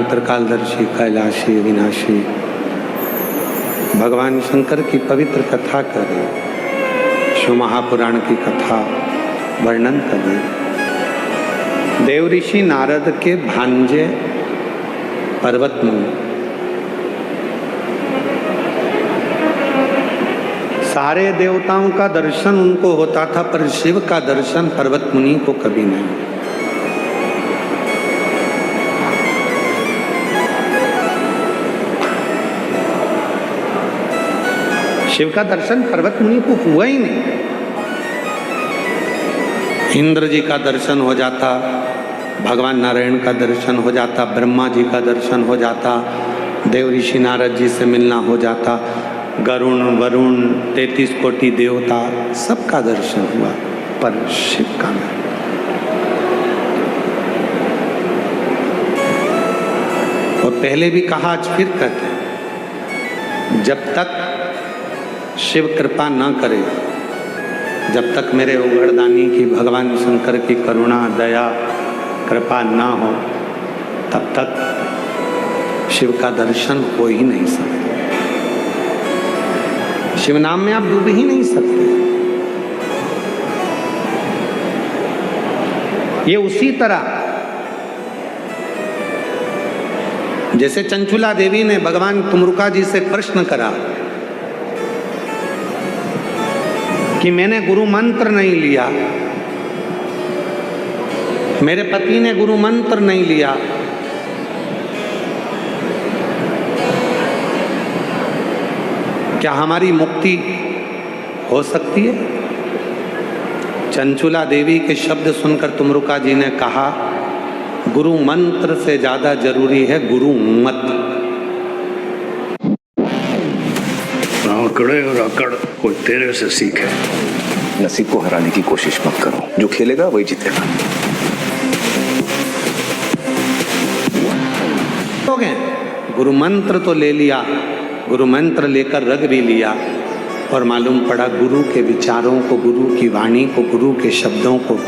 त्रिकालदर्शी कैलाशी विनाशी भगवान शंकर की पवित्र कथा करें, शिव महापुराण की कथा वर्णन करें। देव ऋषि नारद के भांजे पर्वत मुनि, सारे देवताओं का दर्शन उनको होता था, पर शिव का दर्शन पर्वत मुनि को कभी नहीं। शिव का दर्शन पर्वत मुनि को हुआ ही नहीं। इंद्र जी का दर्शन हो जाता, भगवान नारायण का दर्शन हो जाता, ब्रह्मा जी का दर्शन हो जाता, देव ऋषि नारद जी से मिलना हो जाता, गरुण वरुण 33 कोटि देवता सबका दर्शन हुआ, पर शिव का नहीं। और पहले भी कहा, आज फिर कहते, जब तक शिव कृपा न करे, जब तक मेरे उगड़दानी की भगवान शंकर की करुणा दया कृपा न हो, तब तक शिव का दर्शन हो ही नहीं सकता। शिव नाम में आप डूब ही नहीं सकते। ये उसी तरह जैसे चंचुला देवी ने भगवान तुमरुका जी से प्रश्न करा कि मैंने गुरु मंत्र नहीं लिया, मेरे पति ने गुरु मंत्र नहीं लिया, क्या हमारी मुक्ति हो सकती है? चंचुला देवी के शब्द सुनकर तुमरुका जी ने कहा, गुरु मंत्र से ज्यादा जरूरी है गुरु मत। आंकड़े और अकड़ कोई तेरे से सीखे। नसीब को हराने की कोशिश मत करो, जो खेलेगा वही जीतेगा। हो गए, गुरु मंत्र तो ले लिया, गुरु मंत्र लेकर रग भी लिया, और मालूम पड़ा गुरु के विचारों को, गुरु की वाणी को, गुरु के शब्दों को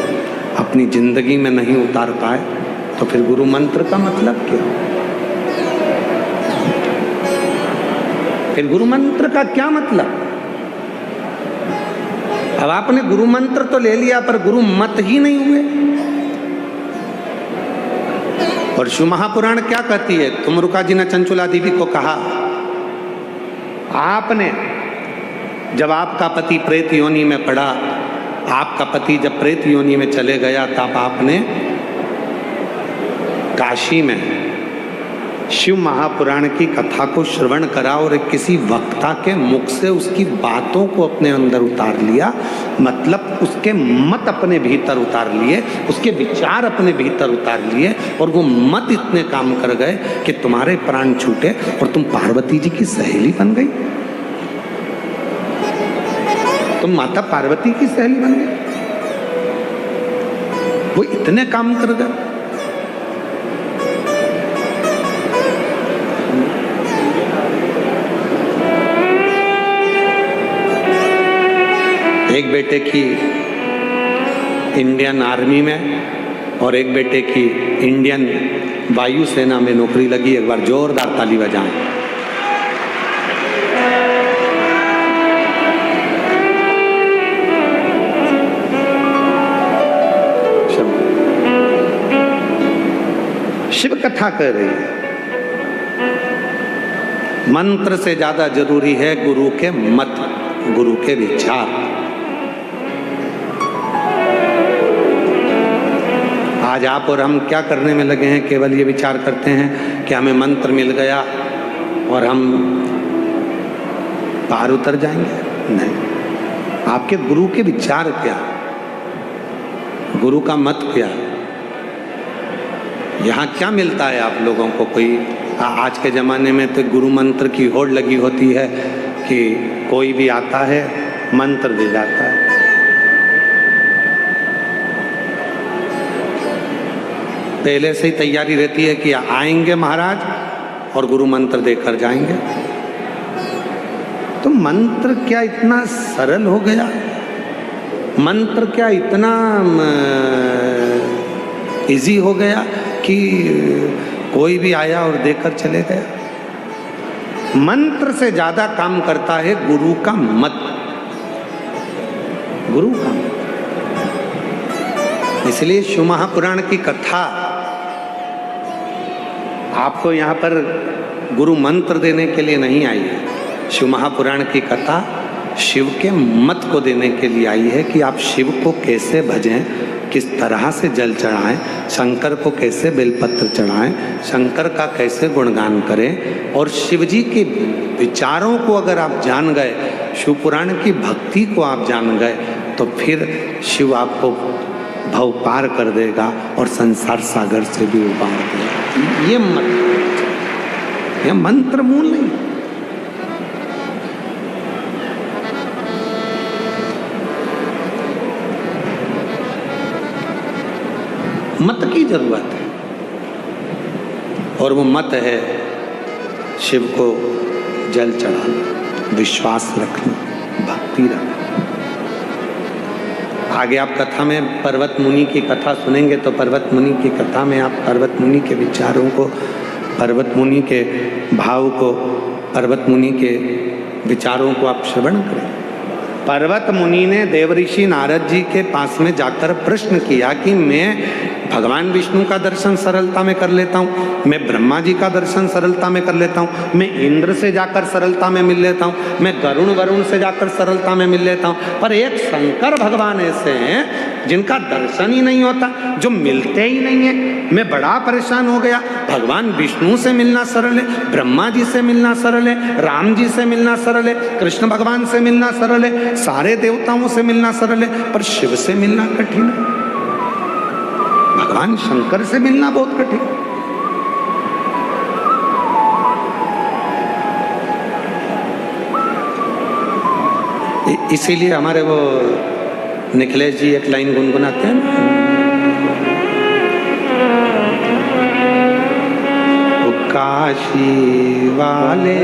अपनी जिंदगी में नहीं उतार पाए, तो फिर गुरु मंत्र का मतलब क्या? फिर गुरु मंत्र का क्या मतलब? अब आपने गुरु मंत्र तो ले लिया पर गुरु मत ही नहीं हुए। और शिव महापुराण क्या कहती है? तुमरुका जी ने चंचुला देवी को कहा, आपने जब आपका पति प्रेत योनि में पड़ा, आपका पति जब प्रेत योनि में चले गया, तब आपने काशी में शिव महापुराण की कथा को श्रवण करा और किसी वक्ता के मुख से उसकी बातों को अपने अंदर उतार लिया, मतलब उसके मत अपने भीतर उतार लिए, उसके विचार अपने भीतर उतार लिए, और वो मत इतने काम कर गए कि तुम्हारे प्राण छूटे और तुम पार्वती जी की सहेली बन गई। तुम माता पार्वती की सहेली बन गई। वो इतने काम कर गए। एक बेटे की इंडियन आर्मी में और एक बेटे की इंडियन वायुसेना में नौकरी लगी। एक बार जोरदार ताली बजाएं। शिव कथा कर रही है, मंत्र से ज्यादा जरूरी है गुरु के मत, गुरु के विचार। आज आप और हम क्या करने में लगे हैं? केवल ये विचार करते हैं कि हमें मंत्र मिल गया और हम पार उतर जाएंगे। नहीं, आपके गुरु के विचार क्या, गुरु का मत क्या, यहाँ क्या मिलता है आप लोगों को? कोई आज के ज़माने में तो गुरु मंत्र की होड़ लगी होती है कि कोई भी आता है मंत्र दे जाता है। पहले से ही तैयारी रहती है कि आएंगे महाराज और गुरु मंत्र देकर जाएंगे। तो मंत्र क्या इतना सरल हो गया? मंत्र क्या इतना इजी हो गया कि कोई भी आया और देकर चले गया? मंत्र से ज्यादा काम करता है गुरु का मत, गुरु का मत। इसलिए शिव महापुराण की कथा आपको यहाँ पर गुरु मंत्र देने के लिए नहीं आई है। शिव महापुराण की कथा शिव के मत को देने के लिए आई है कि आप शिव को कैसे भजें, किस तरह से जल चढ़ाएं, शंकर को कैसे बेलपत्र चढ़ाएं, शंकर का कैसे गुणगान करें। और शिव जी के विचारों को अगर आप जान गए, शिव पुराण की भक्ति को आप जान गए, तो फिर शिव आपको भव पार कर देगा और संसार सागर से भी उबार देगा। ये मत, ये मंत्र मूल नहीं। मत की जरूरत है, और वो मत है शिव को जल चढ़ाना, विश्वास रखना, भक्ति रखना। आगे आप कथा में पर्वत मुनि की कथा सुनेंगे, तो पर्वत मुनि की कथा में आप पर्वत मुनि के विचारों को, पर्वत मुनि के भाव को, पर्वत मुनि के विचारों को आप श्रवण करें। पर्वत मुनि ने देवऋषि नारद जी के पास में जाकर प्रश्न किया कि मैं भगवान विष्णु का दर्शन सरलता में कर लेता हूँ, मैं ब्रह्मा जी का दर्शन सरलता में कर लेता हूँ, मैं इंद्र से जाकर सरलता में मिल लेता हूँ, मैं वरुण से जाकर सरलता में मिल लेता हूँ, पर एक शंकर भगवान ऐसे हैं जिनका दर्शन ही नहीं होता, जो मिलते ही नहीं है। मैं बड़ा परेशान हो गया। भगवान विष्णु से मिलना सरल है, ब्रह्मा जी से मिलना सरल है, राम जी से मिलना सरल है, कृष्ण भगवान से मिलना सरल है, सारे देवताओं से मिलना सरल है, पर शिव से मिलना कठिन है। भगवान शंकर से मिलना बहुत कठिन। इसीलिए हमारे वो निखिलेश जी एक लाइन गुनगुनाते हैं ना, वो काशी वाले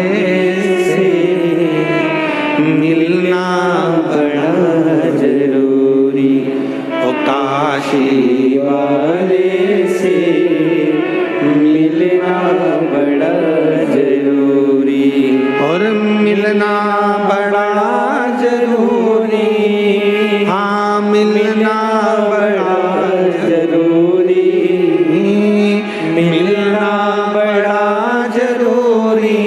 से मिलना बड़ा जरूरी, वो काशी वाले से मिलना बड़ा जरूरी, और मिलना बड़ा जरूरी, हाँ मिलना बड़ा जरूरी, मिलना बड़ा जरूरी,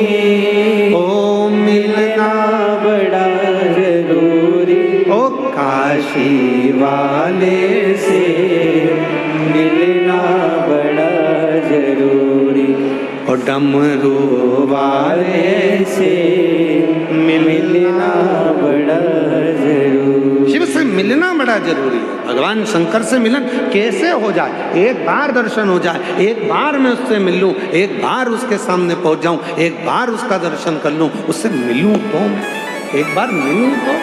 ओ मिलना बड़ा जरूरी, ओ काशी वाले से मिलना बड़ा जरूरी, ओ डमरू वाले से मिलना बड़ा जरूरी। शिव से मिलना बड़ा जरूरी है। भगवान शंकर से मिलन कैसे हो जाए? एक बार दर्शन हो जाए, एक बार मैं उससे मिल लूं, एक बार उसके सामने पहुंच जाऊं, एक बार उसका दर्शन कर लूं, उससे मिलूं तो, एक बार मिलूं तो।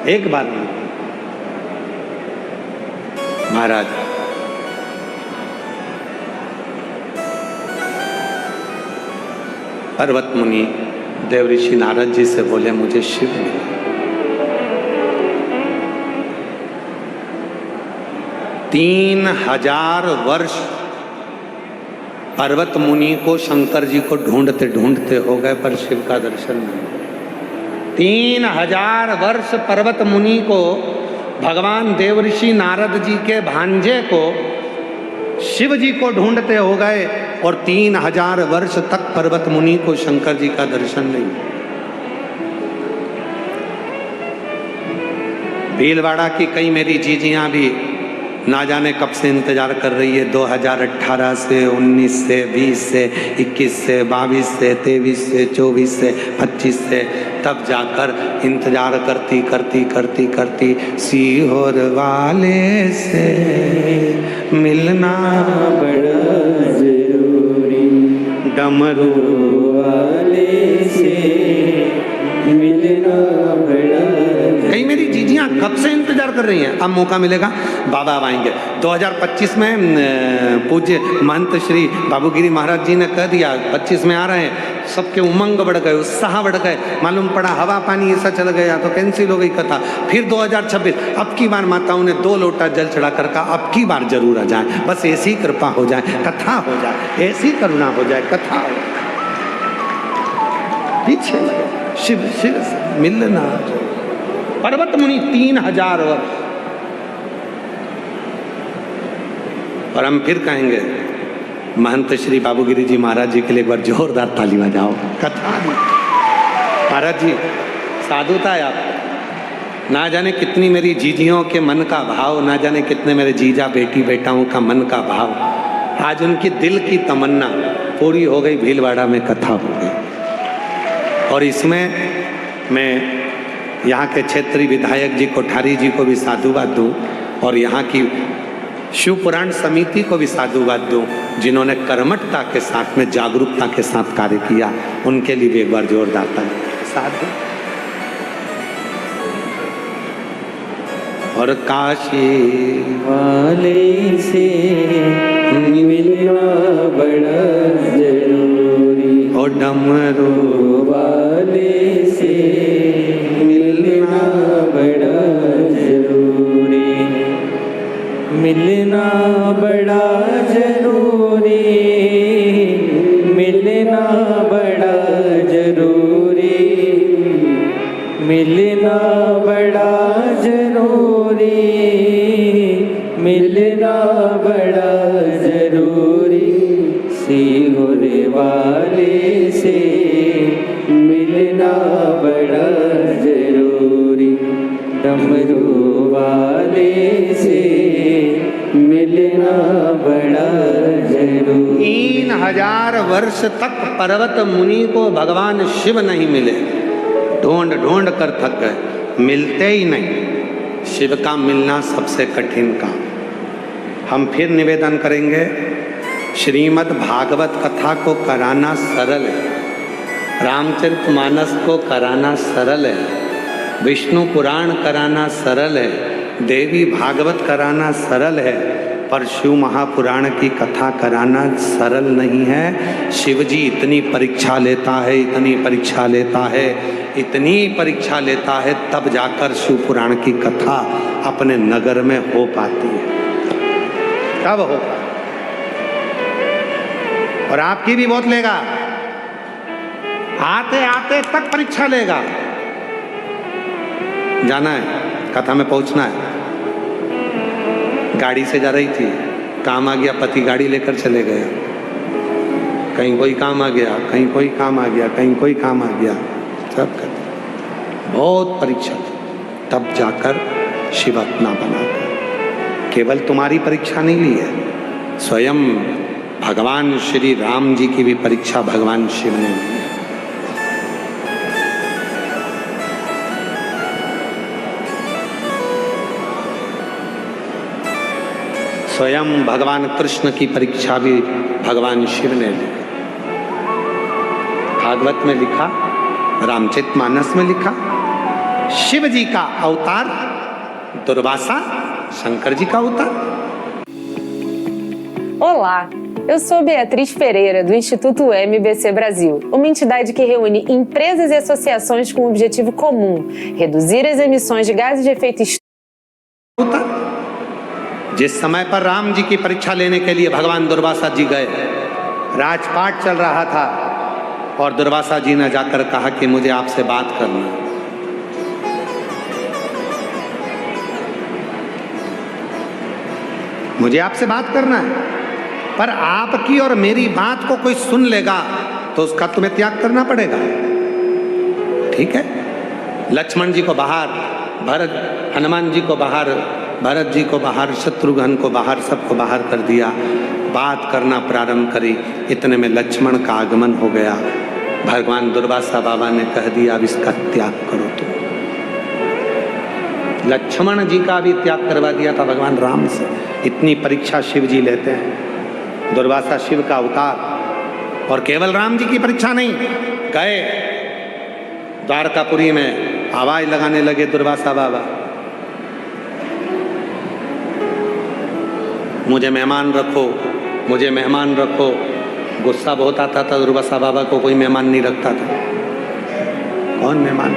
एक बार मिलूं। महाराज पर्वत मुनि देवऋषि नारद जी से बोले मुझे शिव मिला। तीन 3000 वर्ष पर्वत मुनि को शंकर जी को ढूंढते ढूंढते हो गए, पर शिव का दर्शन नहीं। 3000 वर्ष पर्वत मुनि को, भगवान देवऋषि नारद जी के भांजे को शिव जी को ढूंढते हो गए, और 3000 वर्ष तक पर्वत मुनि को शंकर जी का दर्शन नहीं। भीलवाड़ा की कई मेरी जीजियां भी ना जाने कब से इंतजार कर रही है, 2018 से, 19 से, 20 से, 21 से, 22 से, 23 से, 24 से, 25 से, तब जाकर इंतजार करती करती करती करती सीहोर वाले से मिलना बड़ा जरूरी, डमरू वाले से मिलना बड़ा। कई मेरी जीजियां कब से इंतजार कर रही हैं, अब मौका मिलेगा, बाबा अब आएंगे। 2025 में पूज्य महंत श्री बाबूगिरी महाराज जी ने कह दिया 25 में आ रहे हैं, सबके उमंग बढ़ गए, उत्साह बढ़ गए, मालूम पड़ा हवा पानी ऐसा चल गया तो कैंसिल हो गई कथा। फिर 2026 अब की बार माताओं ने 2 लोटा जल चढ़ा कर कहा अब की बार जरूर आ जाए, बस ऐसी कृपा हो जाए, कथा हो जाए, ऐसी करुणा हो जाए, कथा हो जाए। पीछे शिव शिव से मिलना। पर्वत मुनि 3000 वर्ष, और हम फिर कहेंगे महंत श्री बाबूगिरी जी महाराज जी के लिए एक बार जोरदार ताली बजाओ। कथा महाराज जी साधुता है आप, ना जाने कितनी मेरी जीजियों के मन का भाव, ना जाने कितने मेरे जीजा बेटी बेटाओं का मन का भाव, आज उनकी दिल की तमन्ना पूरी हो गई, भीलवाड़ा में कथा हो गई। और इसमें मैं यहाँ के क्षेत्रीय विधायक जी कोठारी जी को भी साधुवाद दूँ, और यहाँ की शिव पुराण समिति को भी साधुवाद दूँ, जिन्होंने कर्मठता के साथ में, जागरूकता के साथ कार्य किया, उनके लिए भी एक बार जोरदार ताली। साधु और काशी वाले से मिलना बड़ा जरूरी, और डमरू वाले से मिलना बड़ा जरूरी, मिलना बड़ा जरूरी, मिलना बड़ा जरूरी, मिलना बड़ा जरूरी, मिलना बड़ा जरूरी, सीहोर वाले से मिलना बड़ा जरूरी, डमरू वाले से मिलना बड़ा जरूरी। 3000 वर्ष तक पर्वत मुनि को भगवान शिव नहीं मिले, ढूंढ ढूंढ कर थक गए, मिलते ही नहीं। शिव का मिलना सबसे कठिन काम। हम फिर निवेदन करेंगे श्रीमद् भागवत कथा को कराना सरल है, रामचरितमानस को कराना सरल है, विष्णु पुराण कराना सरल है, देवी भागवत कराना सरल है, पर शिव महापुराण की कथा कराना सरल नहीं है। शिव जी इतनी परीक्षा लेता है, इतनी परीक्षा लेता है, इतनी परीक्षा लेता है, तब जाकर शिव पुराण की कथा अपने नगर में हो पाती है, तब हो। और आपकी भी बहुत लेगा, आते आते तक परीक्षा लेगा। जाना है, कथा में पहुंचना है, गाड़ी से जा रही थी, काम आ गया, पति गाड़ी लेकर चले गए, कहीं कोई काम आ गया, कहीं कोई काम आ गया, कहीं कोई काम आ गया, सब करते, बहुत परीक्षा थी, तब जाकर शिव अपना बनाकर। केवल तुम्हारी परीक्षा नहीं ली है, स्वयं भगवान श्री राम जी की भी परीक्षा भगवान शिव ने ली है। स्वयं भगवान कृष्ण की परीक्षा भी भगवान शिव ने ली। भागवत में लिखा, रामचरितमानस में लिखा, शिव जी का अवतार दुर्वासा, शंकर जी का अवतार। Olá, eu sou Beatriz Pereira, do Instituto MBC Brasil, uma entidade que reúne empresas e associações com um objetivo comum: reduzir as emissões de gases de efeito estufa. जिस समय पर राम जी की परीक्षा लेने के लिए भगवान दुर्वासा जी गए, राजपाट चल रहा था और दुर्वासा जी ने जाकर कहा कि मुझे आपसे बात करना है। मुझे आपसे बात करना है, पर आपकी और मेरी बात को कोई सुन लेगा तो उसका तुम्हें त्याग करना पड़ेगा। ठीक है, लक्ष्मण जी को बाहर, भरत, हनुमान जी को बाहर, भरत जी को बाहर, शत्रुघ्न को बाहर, सबको बाहर कर दिया, बात करना प्रारंभ करी। इतने में लक्ष्मण का आगमन हो गया। भगवान दुर्वासा बाबा ने कह दिया, अब इसका त्याग करो तुम। लक्ष्मण जी का भी त्याग करवा दिया था भगवान राम से। इतनी परीक्षा शिव जी लेते हैं। दुर्वासा शिव का अवतार, और केवल राम जी की परीक्षा नहीं, गए द्वारकापुरी में आवाज लगाने लगे दुर्वासा बाबा, मुझे मेहमान रखो, मुझे मेहमान रखो। गुस्सा बहुत आता था दुर्वासा बाबा को, कोई मेहमान नहीं रखता था। कौन मेहमान?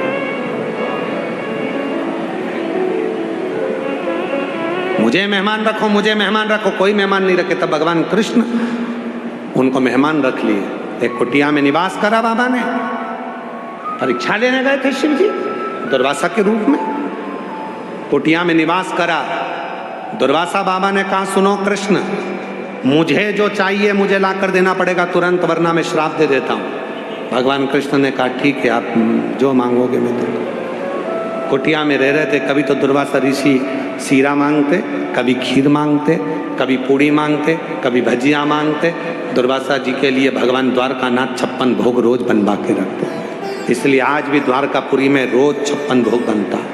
मुझे मेहमान रखो, मुझे मेहमान रखो, कोई मेहमान नहीं रखे। तब भगवान कृष्ण उनको मेहमान रख लिए। एक कुटिया में निवास करा बाबा ने। परीक्षा लेने गए थे शिव जी दुर्वासा के रूप में, कुटिया में निवास करा। दुर्वासा बाबा ने कहा, सुनो कृष्ण, मुझे जो चाहिए मुझे ला कर देना पड़ेगा तुरंत, वरना मैं श्राप दे देता हूँ। भगवान कृष्ण ने कहा, ठीक है, आप जो मांगोगे मैं दूंगा। कुटिया में रह रहे थे। कभी तो दुर्वासा ऋषि सीरा मांगते, कभी खीर मांगते, कभी पूड़ी मांगते, कभी भजिया मांगते। दुर्वासा जी के लिए भगवान द्वारकानाथ 56 भोग रोज बनवा के रखते, इसलिए आज भी द्वारकापुरी में रोज 56 भोग बनता है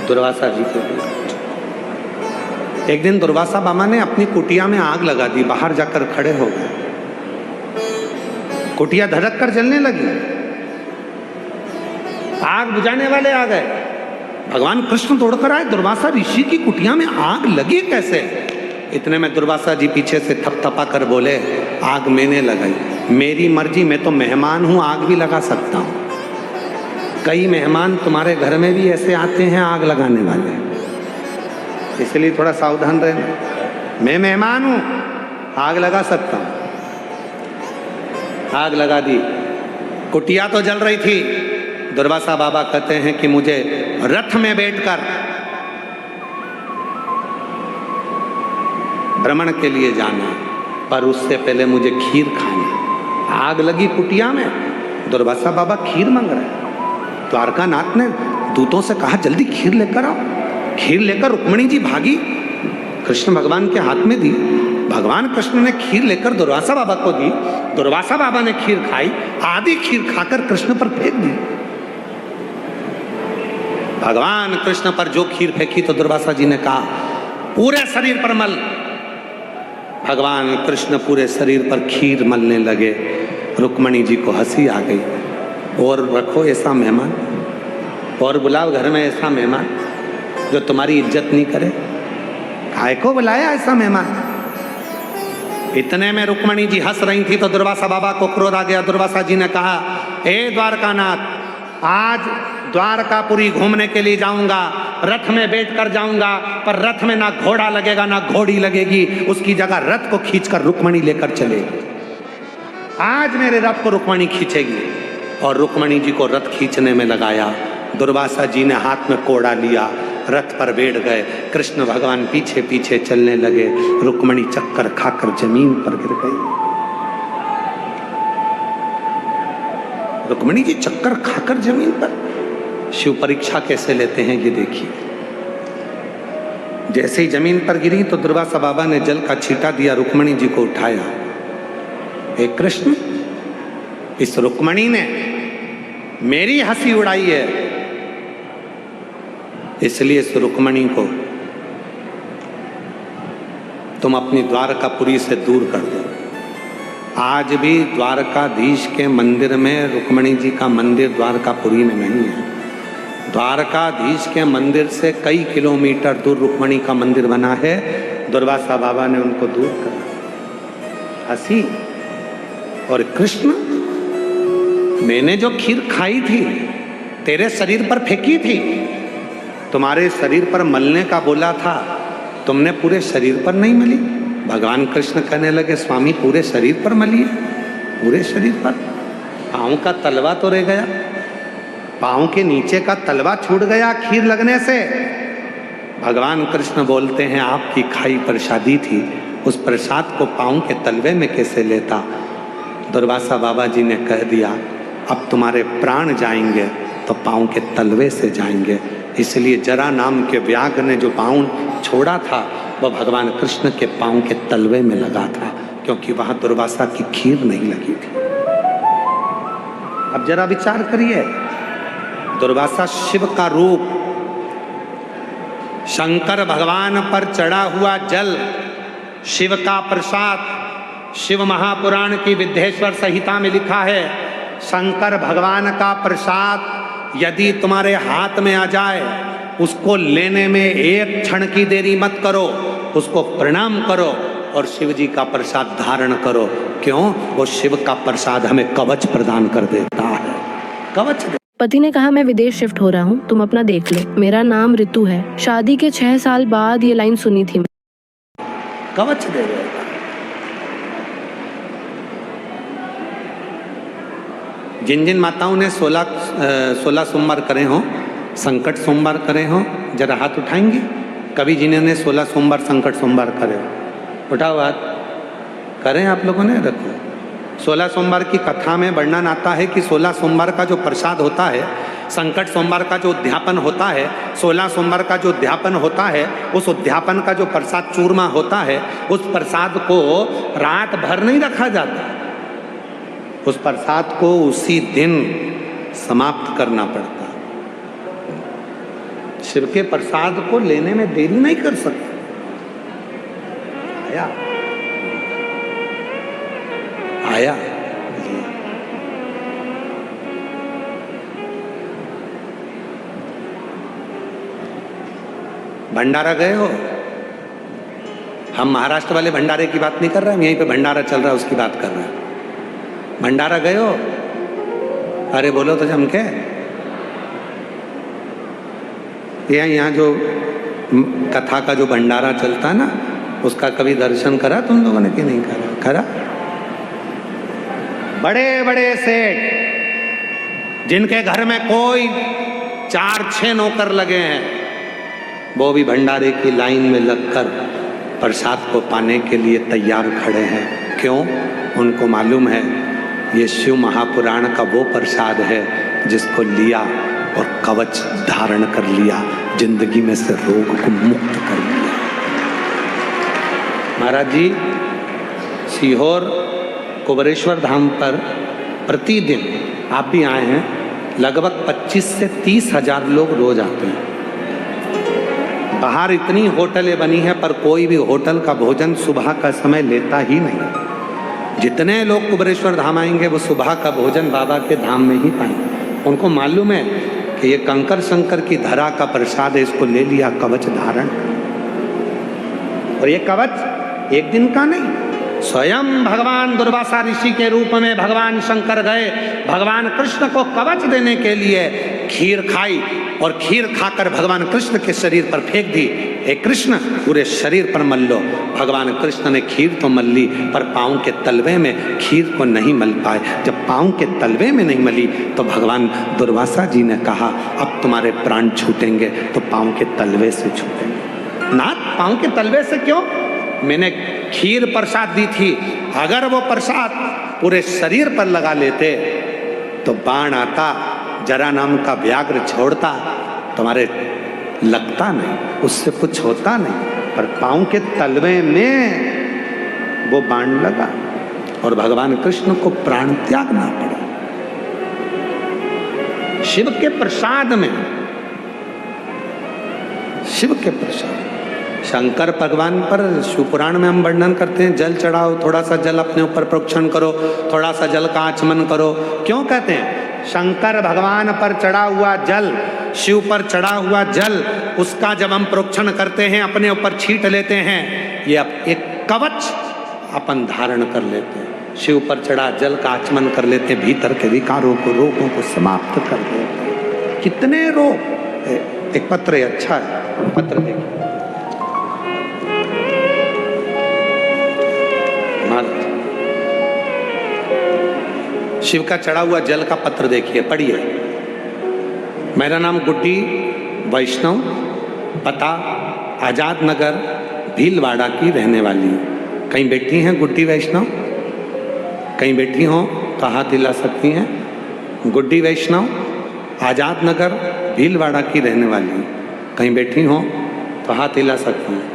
दुर्वासा जी के लिए। एक दिन दुर्वासा बाबा ने अपनी कुटिया में आग लगा दी, बाहर जाकर खड़े हो गए। कुटिया धड़क कर जलने लगी, आग बुझाने वाले आ गए। भगवान कृष्ण दौड़कर आए, दुर्वासा ऋषि की कुटिया में आग लगी कैसे? इतने में दुर्वासा जी पीछे से थपथपा कर बोले, आग मैंने लगाई, मेरी मर्जी, मैं तो मेहमान हूं, आग भी लगा सकता हूं। कई मेहमान तुम्हारे घर में भी ऐसे आते हैं आग लगाने वाले, इसलिए थोड़ा सावधान रहना। मैं मेहमान हूं, आग लगा सकता हूं। आग लगा दी, कुटिया तो जल रही थी। दुर्वासा बाबा कहते हैं कि मुझे रथ में बैठकर भ्रमण के लिए जाना, पर उससे पहले मुझे खीर खानी। आग लगी कुटिया में, दुर्वासा बाबा खीर मांग रहे। द्वारकानाथ ने दूतों से कहा, जल्दी खीर लेकर आओ। खीर लेकर रुक्मिणी जी भागी, कृष्ण भगवान के हाथ में दी। भगवान कृष्ण ने खीर लेकर दुर्वासा बाबा को दी। दुर्वासा बाबा ने खीर खाई, आधी खीर खाकर कृष्ण पर फेंक दी। भगवान कृष्ण पर जो खीर फेंकी तो दुर्वासा जी ने कहा, पूरे शरीर पर मल, भगवान कृष्ण पूरे शरीर पर खीर मलने लगे। रुक्मणी जी को हंसी आ गई। और रखो ऐसा मेहमान, और बुलाओ घर में ऐसा मेहमान जो तुम्हारी इज्जत नहीं करे। काय को बुलाया ऐसा मेहमान? इतने में रुक्मणी जी हंस रही थी तो दुर्वासा बाबा को क्रोध आ गया। दुर्वासा जी ने कहा, हे द्वारकानाथ, आज द्वारकापुरी घूमने के लिए जाऊंगा, रथ में बैठकर जाऊंगा, पर रथ में ना घोड़ा लगेगा ना घोड़ी लगेगी, उसकी जगह रथ को खींचकर रुक्मणी लेकर चलेगी। आज मेरे रथ को रुक्मणी खींचेगी। और रुक्मणी जी को रथ खींचने में लगाया। दुर्वासा जी ने हाथ में कोड़ा लिया, रथ पर बैठ गए। कृष्ण भगवान पीछे पीछे चलने लगे। रुक्मणी चक्कर खाकर जमीन पर गिर गई। रुक्मणी जी चक्कर खाकर जमीन पर। शिव परीक्षा कैसे लेते हैं ये देखिए। जैसे ही जमीन पर गिरी तो दुर्वासा बाबा ने जल का छींटा दिया, रुक्मणी जी को उठाया। हे कृष्ण, इस रुक्मणी ने मेरी हंसी उड़ाई है, इसलिए इस रुक्मणी को तुम अपनी द्वारकापुरी से दूर कर दो। आज भी द्वारकाधीश के मंदिर में रुक्मणी जी का मंदिर द्वारकापुरी में नहीं है। द्वारकाधीश के मंदिर से कई किलोमीटर दूर रुक्मणी का मंदिर बना है। दुर्वासा बाबा ने उनको दूर करा। हंसी। और कृष्ण, मैंने जो खीर खाई थी तेरे शरीर पर फेंकी थी, तुम्हारे शरीर पर मलने का बोला था, तुमने पूरे शरीर पर नहीं मली। भगवान कृष्ण कहने लगे, स्वामी पूरे शरीर पर मलिए, पूरे शरीर पर। पाँव का तलवा तो रह गया, पाँव के नीचे का तलवा छूट गया खीर लगने से। भगवान कृष्ण बोलते हैं, आपकी खाई प्रसादी थी, उस प्रसाद को पाँव के तलवे में कैसे लेता। दुर्वासा बाबा जी ने कह दिया, अब तुम्हारे प्राण जाएंगे तो पाँव के तलवे से जाएंगे। इसलिए जरा नाम के व्याघ्र ने जो पाँव छोड़ा था वह भगवान कृष्ण के पाँव के तलवे में लगा था, क्योंकि वहां दुर्वासा की खीर नहीं लगी थी। अब जरा विचार करिए, दुर्वासा शिव का रूप, शंकर भगवान पर चढ़ा हुआ जल, शिव का प्रसाद। शिव महापुराण की विद्येश्वर संहिता में लिखा है, शंकर भगवान का प्रसाद यदि तुम्हारे हाथ में आ जाए, उसको लेने में एक क्षण की देरी मत करो, उसको प्रणाम करो और शिव जी का प्रसाद धारण करो। क्यों? वो शिव का प्रसाद हमें कवच प्रदान कर देता है। कवच। पति ने कहा, मैं विदेश शिफ्ट हो रहा हूँ, तुम अपना देख लो, मेरा नाम ऋतु है। शादी के 6 साल बाद ये लाइन सुनी थी। कवच दे देगा। जिन जिन माताओं ने 16 सोमवार करे हों, संकट सोमवार करे हों, जरा हाथ उठाएंगे। कभी जिन्होंने 16 सोमवार संकट सोमवार करे हो, उठाओ हाथ। करें आप लोगों ने? रखो। 16 सोमवार की कथा में वर्णन आता है कि 16 सोमवार का जो प्रसाद होता है, संकट सोमवार का जो उद्यापन होता है, 16 सोमवार का जो उद्यापन होता है, उस उद्यापन का जो प्रसाद चूरमा होता है, उस प्रसाद को रात भर नहीं रखा जाता, उस प्रसाद को उसी दिन समाप्त करना पड़ता। शिव के प्रसाद को लेने में देरी नहीं कर सकते। आया भंडारा गए हो? हम महाराष्ट्र वाले भंडारे की बात नहीं कर रहे, हम यहीं पे भंडारा चल रहा है उसकी बात कर रहे हैं। भंडारा गए हो? अरे बोलो तो जम के। यहाँ जो कथा का जो भंडारा चलता है ना, उसका कभी दर्शन करा तुम लोगों ने कि नहीं करा? करा? बड़े बड़े सेठ जिनके घर में कोई 4-6 नौकर लगे हैं, वो भी भंडारे की लाइन में लगकर प्रसाद को पाने के लिए तैयार खड़े हैं। क्यों? उनको मालूम है ये शिव महापुराण का वो प्रसाद है जिसको लिया और कवच धारण कर लिया, जिंदगी में से रोग को मुक्त कर लिया। महाराज जी सीहोर कुबरेश्वर धाम पर प्रतिदिन, आप भी आए हैं, लगभग 25 से 30 हजार लोग रोज आते हैं। बाहर इतनी होटलें बनी हैं पर कोई भी होटल का भोजन सुबह का समय लेता ही नहीं। जितने लोग कुबेरेश्वर धाम आएंगे वो सुबह का भोजन बाबा के धाम में ही पाएंगे। उनको मालूम है कि ये कंकर शंकर की धरा का प्रसाद है, इसको ले लिया कवच धारण। और ये कवच एक दिन का नहीं, स्वयं भगवान दुर्वासा ऋषि के रूप में भगवान शंकर गए, भगवान कृष्ण को कवच देने के लिए खीर खाई और खीर खाकर भगवान कृष्ण के शरीर पर फेंक दी। हे कृष्ण, पूरे शरीर पर मल लो। भगवान कृष्ण ने खीर तो मल ली पर पाँव के तलवे में खीर को नहीं मल पाए। जब पाँव के तलवे में नहीं मली तो भगवान दुर्वासा जी ने कहा अब तुम्हारे प्राण छूटेंगे तो पाँव के तलवे से छूटेंगे। नाथ, पाँव के तलवे से क्यों? मैंने खीर प्रसाद दी थी, अगर वो प्रसाद पूरे शरीर पर लगा लेते तो बाण आता, जरा नाम का व्याघ्र छोड़ता, तुम्हारे लगता नहीं, उससे कुछ होता नहीं। पर पाँव के तलवे में वो बाण लगा और भगवान कृष्ण को प्राण त्यागना पड़ा। शिव के प्रसाद में, शिव के प्रसाद, शंकर भगवान पर शिवपुराण में हम वर्णन करते हैं, जल चढ़ाओ, थोड़ा सा जल अपने ऊपर प्रोक्षण करो, थोड़ा सा जल का आचमन करो। क्यों कहते हैं? शंकर भगवान पर चढ़ा हुआ जल, शिव पर चढ़ा हुआ जल, उसका जब हम प्रोक्षण करते हैं, अपने ऊपर छींट लेते हैं, ये अब एक कवच अपन धारण कर लेते हैं। शिव पर चढ़ा जल का आचमन कर लेते हैं, भीतर के विकारों को, रोगों को समाप्त कर देते हैं। कितने रोग। एक पत्र है, अच्छा है, पत्र देखिए। शिव का चढ़ा हुआ जल का पत्र देखिए, पढ़िए। मेरा नाम गुड्डी वैष्णव, पता आजाद नगर भीलवाड़ा की रहने वाली हूँ। कहीं बैठी हैं गुड्डी वैष्णव? कहीं बैठी हो तो हाथ हिला सकती हैं। गुड्डी वैष्णव आजाद नगर भीलवाड़ा की रहने वाली हूँ। कहीं बैठी हो तो हाथ हिला सकती हैं,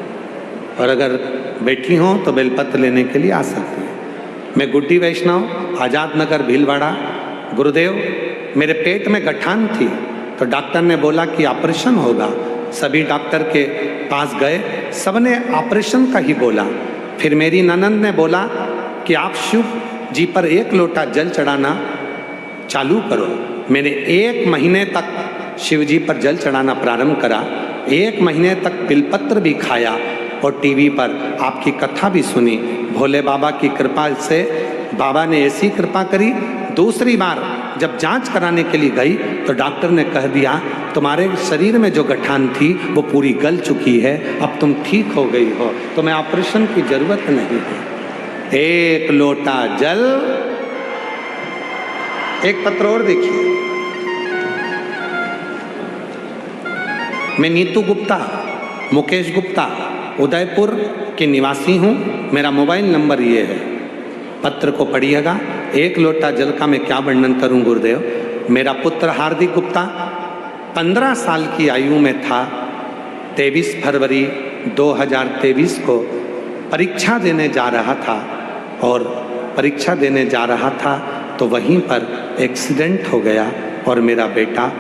और अगर बैठी हो तो बेलपत्र लेने के लिए आ सकती हैं। मैं गुड्डी वैष्णव, आजाद नगर भीलवाड़ा। गुरुदेव, मेरे पेट में गठान थी तो डॉक्टर ने बोला कि ऑपरेशन होगा। सभी डॉक्टर के पास गए, सबने ऑपरेशन का ही बोला। फिर मेरी ननंद ने बोला कि आप शिव जी पर 1 लोटा जल चढ़ाना चालू करो। मैंने 1 महीने तक शिव जी पर जल चढ़ाना प्रारंभ करा। 1 महीने तक बिलपत्र भी खाया और टीवी पर आपकी कथा भी सुनी। भोले बाबा की कृपा से बाबा ने ऐसी कृपा करी, दूसरी बार जब जांच कराने के लिए गई तो डॉक्टर ने कह दिया तुम्हारे शरीर में जो गठान थी वो पूरी गल चुकी है, अब तुम ठीक हो गई हो, तुम्हें ऑपरेशन की जरूरत नहीं है। 1 लोटा जल। एक पत्र और देखिए। मैं नीतू गुप्ता, मुकेश गुप्ता, उदयपुर के निवासी हूँ। मेरा मोबाइल नंबर ये है, पत्र को पढ़िएगा। 1 लोटा जल का मैं क्या वर्णन करूँ गुरुदेव। मेरा पुत्र हार्दिक गुप्ता 15 साल की आयु में था। 23 फरवरी 2023 को परीक्षा देने जा रहा था, और परीक्षा देने जा रहा था तो वहीं पर एक्सीडेंट हो गया और मेरा बेटा